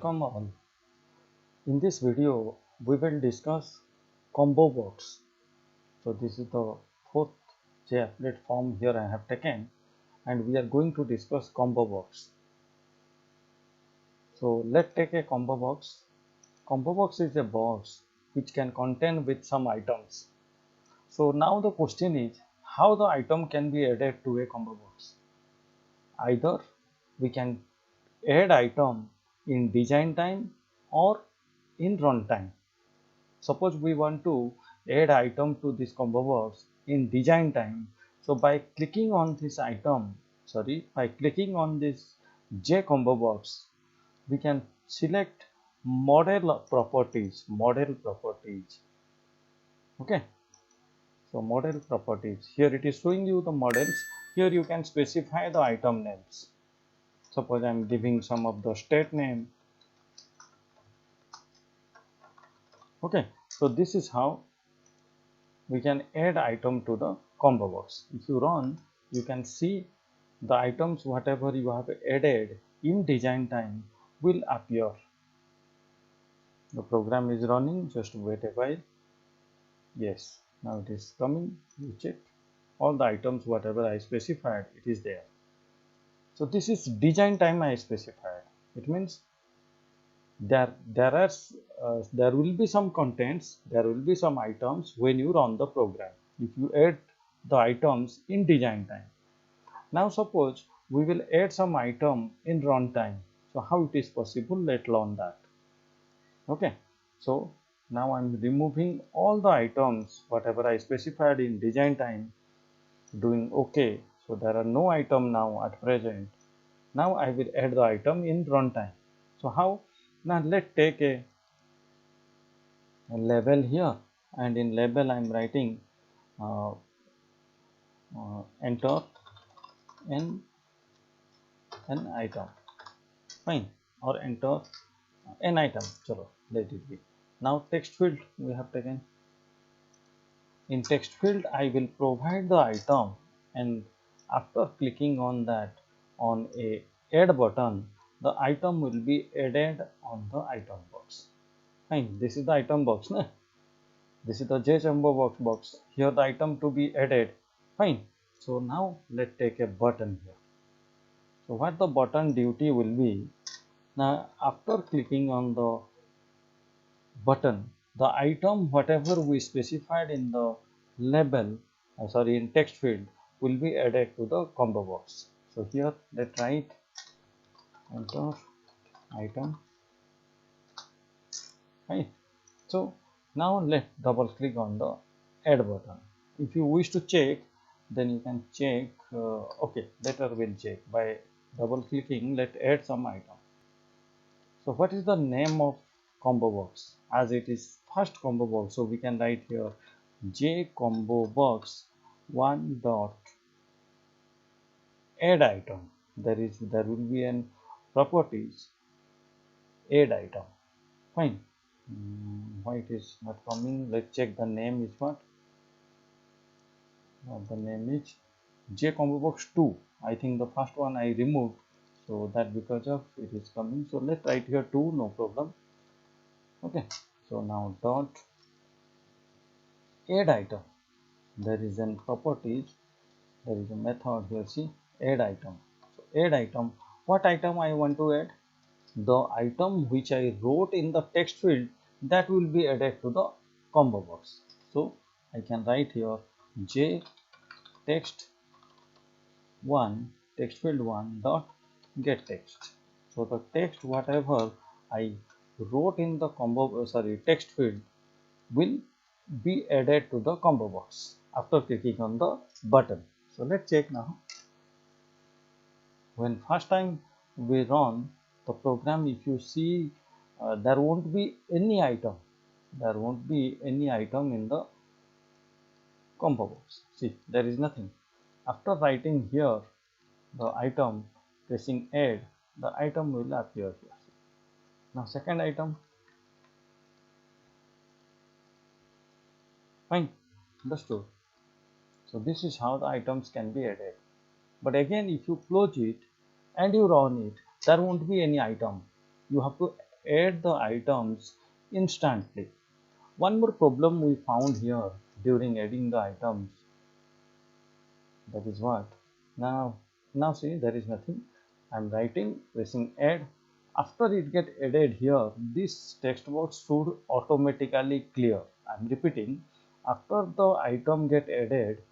welcome all. In this video, we will discuss ComboBox. So this is the fourth JApplet form here I have taken, and we are going to discuss ComboBox. So let's take a ComboBox. ComboBox is a box which can contain with some items. So now the question is how the item can be added to a ComboBox. Either we can add item in design time or in runtime. Suppose we want to add item to this combo box in design time. So by clicking on this by clicking on this jComboBox, we can select model properties. Okay. So model properties. Here it is showing you the models. Here you can specify the item names. Suppose I am giving some of the state name. Okay, so this is how we can add item to the combo box. If you run, you can see the items whatever you have added in design time will appear. The program is running, just wait a while. Yes, now it is coming. You check all the items whatever I specified, it is there. So this is design time I specified. It means there will be some contents, there will be some items when you run the program if you add the items in design time. Now suppose we will add some item in runtime. So how it is possible? Let's learn that. Okay, so now I'm removing all the items whatever I specified in design time, doing OK. So there are no item now at present. Now I will add the item in runtime. So how? Now let's take a label here, and in label I am writing enter an item, fine, or enter an item. Chalo, let it be. Now text field we have taken. In text field I will provide the item, and after clicking on that on a add button, the item will be added on the item box. Fine, this is the item box, na? This is the jComboBox box. Here the item to be added. Fine. So now let's take a button here. So what the button duty will be? Now after clicking on the button, the item whatever we specified in the label, in text field, will be added to the combo box. So here let's write enter item. Right. So now let's double click on the add button. If you wish to check, then you can check. Okay, later we'll check by double clicking. Let's add some item. So what is the name of combo box? As it is first combo box, so we can write here jComboBox 1 dot add item. There will be an properties add item. Fine. Why it is not coming? Let's check the name is what? The name is jComboBox 2. I think the first one I removed, so that because of it is coming. So let's write here 2, no problem. Okay, so now dot add item. There is an properties, there is a method here. See, add item. So add item. What item I want to add? The item which I wrote in the text field, that will be added to the combo box. So I can write here j text field 1 dot get text. So the text whatever I wrote in the text field will be added to the combo box after clicking on the button. So let's check now. When first time we run the program, if you see, there won't be any item. There won't be any item in the combo box. See, there is nothing. After writing here the item, pressing add, the item will appear here. Now second item. Fine, understood. So this is how the items can be added. But again, if you close it and you run it, there won't be any item. You have to add the items instantly. One more problem we found here during adding the items, that is what? Now see, there is nothing. I'm writing, pressing add. After it get added here, this text box should automatically clear. I'm repeating, after the item get added,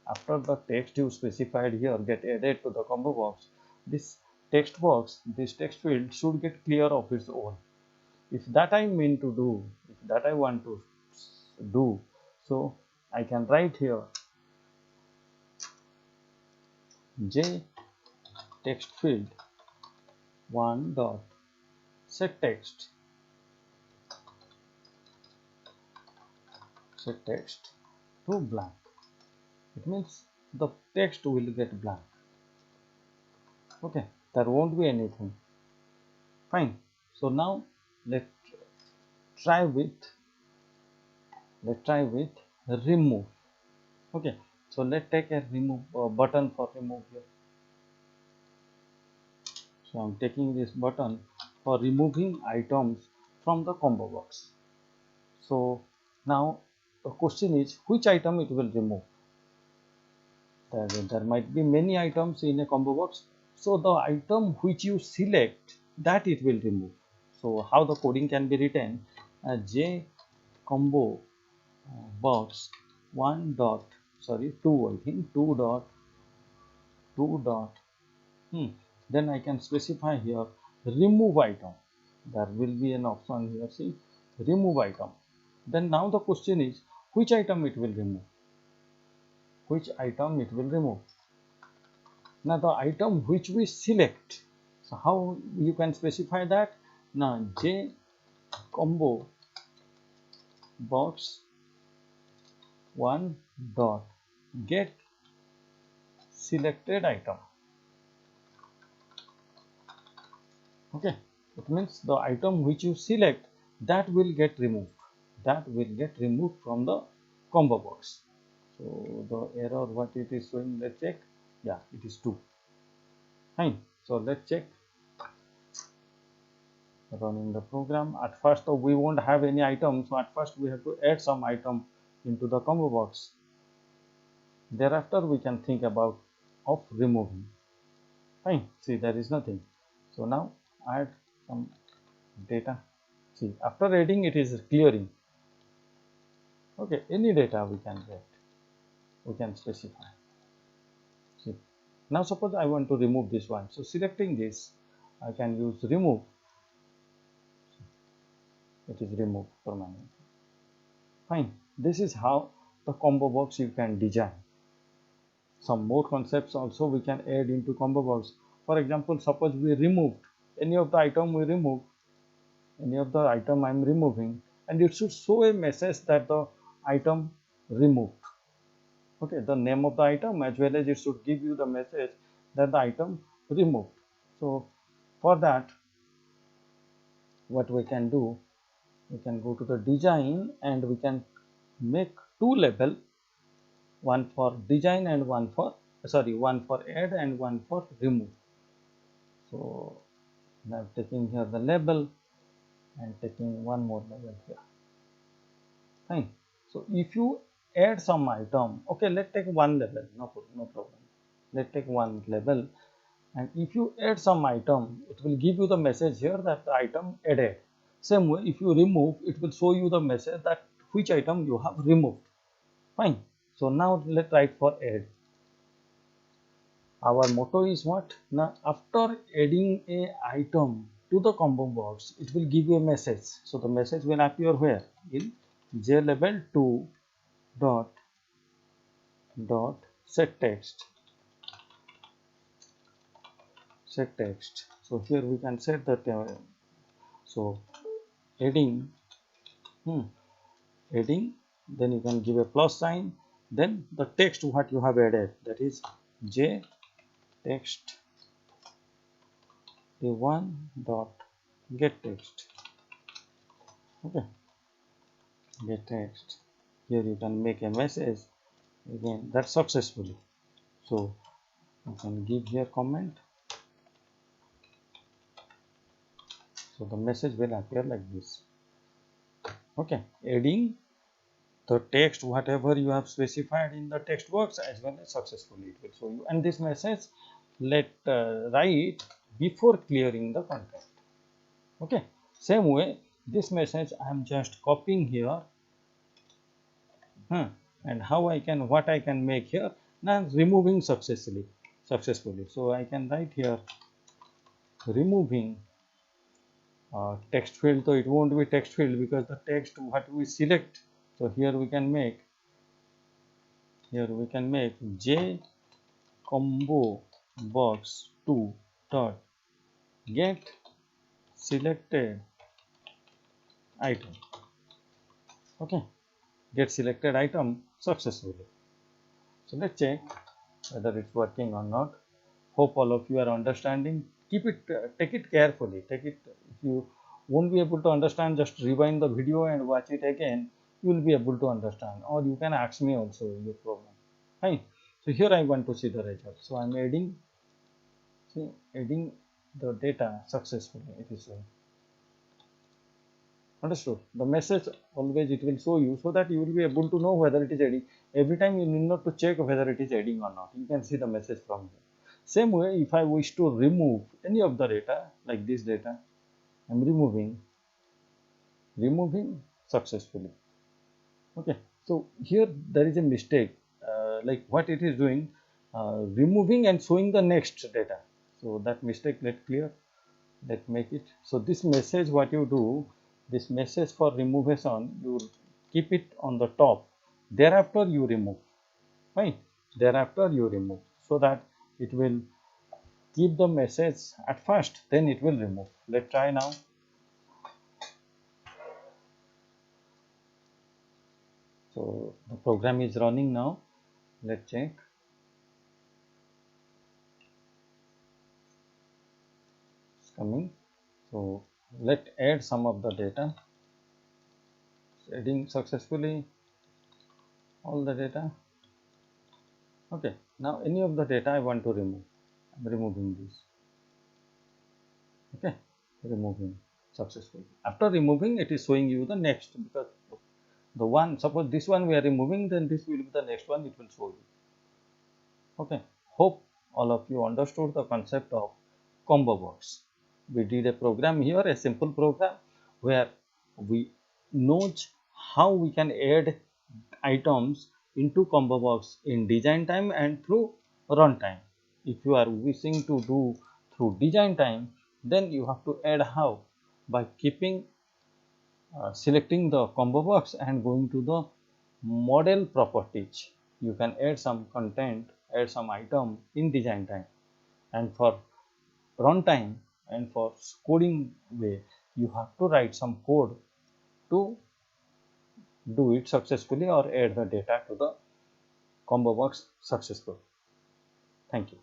after the text you specified here get added to the combo box, this text box, this text field should get clear of its own. If that I mean to do, if that I want to do, so I can write here j text field 1 dot set text to blank. It means the text will get blank. Okay, there won't be anything. Fine. So now let's try with remove. Okay, so let's take a remove button for remove here. So I'm taking this button for removing items from the combo box. So now the question is, which item it will remove? There might be many items in a combo box, so the item which you select, that it will remove. So how the coding can be written, jComboBox 1 dot, sorry, 2, I think 2 dot then I can specify here remove item. There will be an option here, see, remove item. Then now the question is, which item it will remove? Which item it will remove? Now the item which we select, so how you can specify that? Now jComboBox 1 dot get selected item. Okay, it means the item which you select, that will get removed. That will get removed from the combo box. So the error what it is showing, let's check. Yeah, it is 2. Fine. So let's check. Running the program. At first we won't have any item, so at first we have to add some item into the combo box. Thereafter we can think about of removing. Fine. See, there is nothing. So now add some data. See, after adding it is clearing. Okay, any data we can get, we can specify. See, now suppose I want to remove this one. So selecting this, I can use remove. It is removed permanently. Fine. This is how the combo box you can design. Some more concepts also we can add into combo box. For example, suppose we removed any of the item we remove, any of the item I am removing, and it should show a message that the item removed. Okay, the name of the item as well as it should give you the message that the item removed. So for that, what we can do, we can go to the design and we can make 2 label, one for design and one for add and one for remove. So now taking here the label and taking one more label here. Fine. So if you add some item, okay, let's take one label, no problem. Let's take one label, and if you add some item, it will give you the message here that the item added. Same way, if you remove, it will show you the message that which item you have removed. Fine. So now let's write for add. Our motto is what? Now after adding a item to the combo box, it will give you a message. So the message will appear where? In jlabel2 dot set text. So here we can set that. So adding, then you can give a plus sign. Then the text what you have added, that is j text one dot get text. Okay, get text. Here you can make a message again, that successfully. So you can give here comment So the message will appear like this. Okay, adding the text whatever you have specified in the text box as well as successfully it will show you, and this message let write before clearing the content. Okay, same way this message I am just copying here, and how I can, what I can make here now, removing successfully. So I can write here removing text field, so it won't be text field because the text what we select. So here we can make j combo box 2 dot get selected item. Okay, get selected item successfully. So let's check whether it's working or not. Hope all of you are understanding. Keep it, take it carefully. Take it. If you won't be able to understand, just rewind the video and watch it again. You will be able to understand, or you can ask me also your problem. Right. So here I want to see the result. So I'm adding, see, adding the data successfully. It is showing. Understood? The message always it will show you so that you will be able to know whether it is adding. Every time you need not to check whether it is adding or not. You can see the message from here. Same way, if I wish to remove any of the data, like this data, I am removing successfully. Okay, so here there is a mistake, like what it is doing, removing and showing the next data. So that mistake, let clear, let make it. So this message, what you do, this message for removation, you keep it on the top. Thereafter you remove, right? Thereafter you remove, so that it will keep the message at first, then it will remove. Let's try now. So the program is running now. Let's check. It's coming. So let's add some of the data. It's adding successfully all the data. Okay, now any of the data I want to remove. I'm removing this. Okay, removing successfully. After removing, it is showing you the next, because the one, suppose this one we are removing, then this will be the next one, it will show you. Okay, hope all of you understood the concept of combo box. We did a program here, a simple program where we knows how we can add items into combo box in design time and through runtime. If you are wishing to do through design time, then you have to add how, by keeping selecting the combo box and going to the model properties. You can add some content, add some item in design time, and for runtime and for coding way, you have to write some code to do it successfully or add the data to the combo box successfully. Thank you.